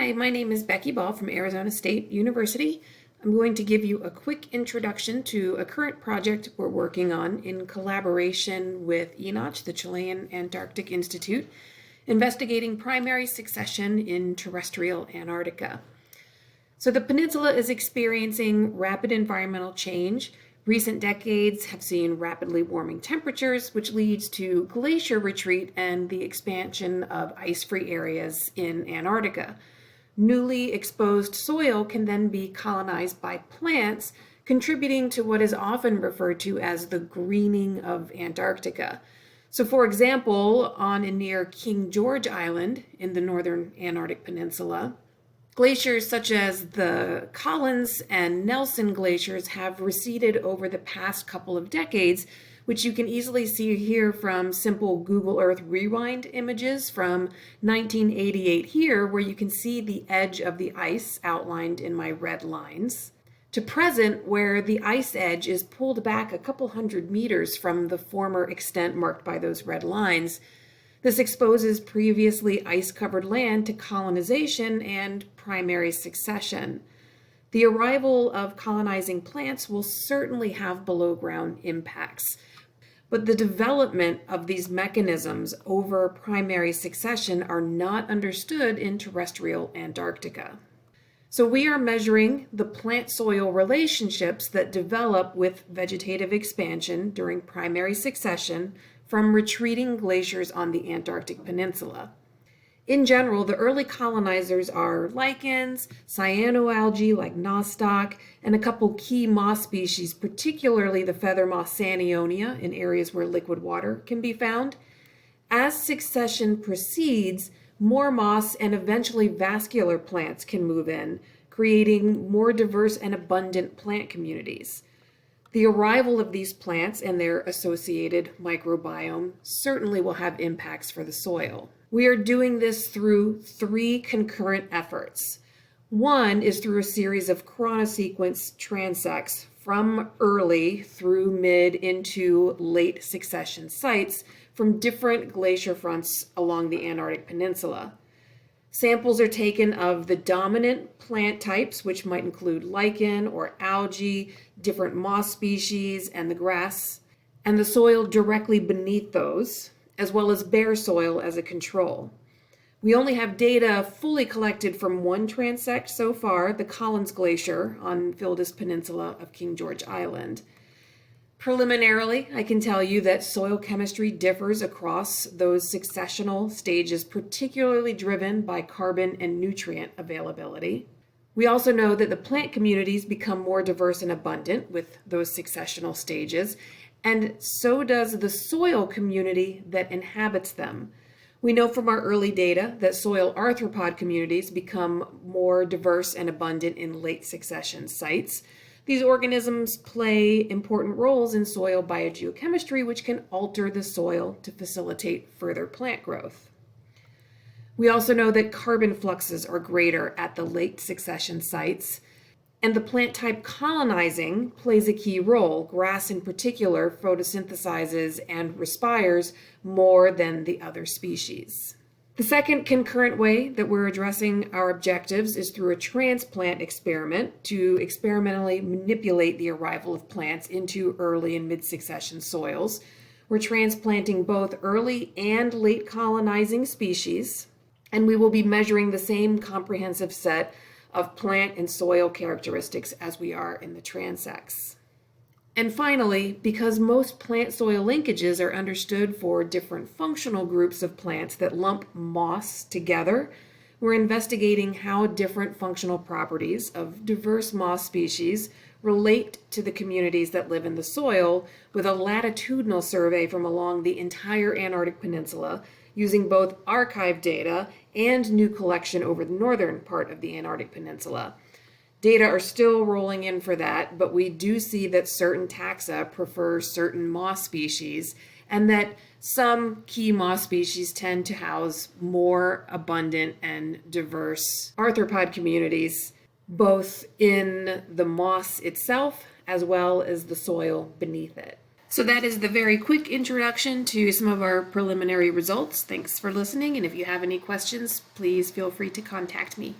Hi, my name is Becky Ball from Arizona State University. I'm going to give you a quick introduction to a current project we're working on in collaboration with ENOCH, the Chilean Antarctic Institute, investigating primary succession in terrestrial Antarctica. So the peninsula is experiencing rapid environmental change. Recent decades have seen rapidly warming temperatures, which leads to glacier retreat and the expansion of ice-free areas in Antarctica. Newly exposed soil can then be colonized by plants, contributing to what is often referred to as the greening of Antarctica. So for example, on and near King George Island in the northern Antarctic Peninsula, glaciers such as the Collins and Nelson glaciers have receded over the past couple of decades, which you can easily see here from simple Google Earth rewind images from 1988 here, where you can see the edge of the ice outlined in my red lines, to present, where the ice edge is pulled back a couple hundred meters from the former extent marked by those red lines. This exposes previously ice-covered land to colonization and primary succession. The arrival of colonizing plants will certainly have below-ground impacts, but the development of these mechanisms over primary succession are not understood in terrestrial Antarctica. So we are measuring the plant-soil relationships that develop with vegetative expansion during primary succession from retreating glaciers on the Antarctic Peninsula. In general, the early colonizers are lichens, cyanoalgae like nostoc, and a couple key moss species, particularly the feather moss Sanionia in areas where liquid water can be found. As succession proceeds, more moss and eventually vascular plants can move in, creating more diverse and abundant plant communities. The arrival of these plants and their associated microbiome certainly will have impacts for the soil. We are doing this through three concurrent efforts. One is through a series of chronosequence transects from early through mid into late succession sites from different glacier fronts along the Antarctic Peninsula. Samples are taken of the dominant plant types, which might include lichen or algae, different moss species, and the grass, and the soil directly beneath those, as well as bare soil as a control. We only have data fully collected from one transect so far, the Collins Glacier on Fildes Peninsula of King George Island. Preliminarily, I can tell you that soil chemistry differs across those successional stages, particularly driven by carbon and nutrient availability. We also know that the plant communities become more diverse and abundant with those successional stages, and so does the soil community that inhabits them. We know from our early data that soil arthropod communities become more diverse and abundant in late succession sites. These organisms play important roles in soil biogeochemistry, which can alter the soil to facilitate further plant growth. We also know that carbon fluxes are greater at the late succession sites, and the plant type colonizing plays a key role. Grass in particular photosynthesizes and respires more than the other species. The second concurrent way that we're addressing our objectives is through a transplant experiment to experimentally manipulate the arrival of plants into early and mid-succession soils. We're transplanting both early and late colonizing species, and we will be measuring the same comprehensive set of plant and soil characteristics as we are in the transects. And finally, because most plant-soil linkages are understood for different functional groups of plants that lump moss together, we're investigating how different functional properties of diverse moss species relate to the communities that live in the soil with a latitudinal survey from along the entire Antarctic Peninsula, using both archive data and new collection over the northern part of the Antarctic Peninsula. Data are still rolling in for that, but we do see that certain taxa prefer certain moss species, and that some key moss species tend to house more abundant and diverse arthropod communities, both in the moss itself as well as the soil beneath it. So that is the very quick introduction to some of our preliminary results. Thanks for listening, and if you have any questions, please feel free to contact me.